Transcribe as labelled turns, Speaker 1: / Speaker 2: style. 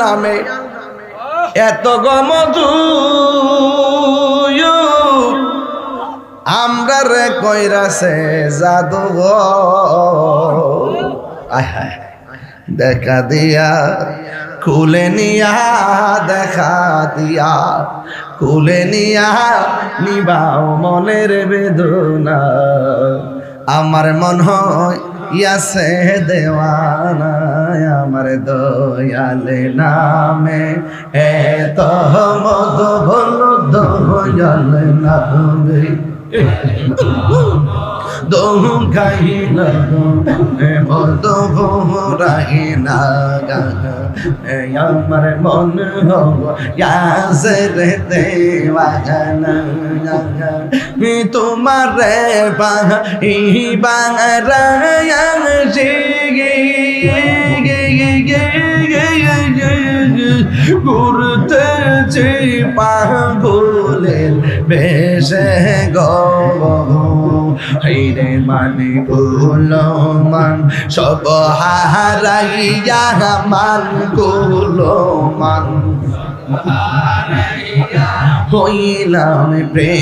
Speaker 1: নামে এত গমধু আমরা রে কইরাছে জাদু আয় হায় দেখা দিয়া খুলে নিয়া দেখা দিয়া খুলে নিয়া নিবাও মনের বেদনা আমার মন হয় ইয়াসে দেওয়ানা আমার দয়ালে নামে এত মধু বলো দয়াল নামে দোহ গাইলা মধু ভরাইলা আমার মন ইয়াসে দেওয়ানা তোমার ঘুরতে যে পাগলের বেশে গরে মানে গুলো মান সব হারাইয়া মান গুলো মান হইলাম প্রেম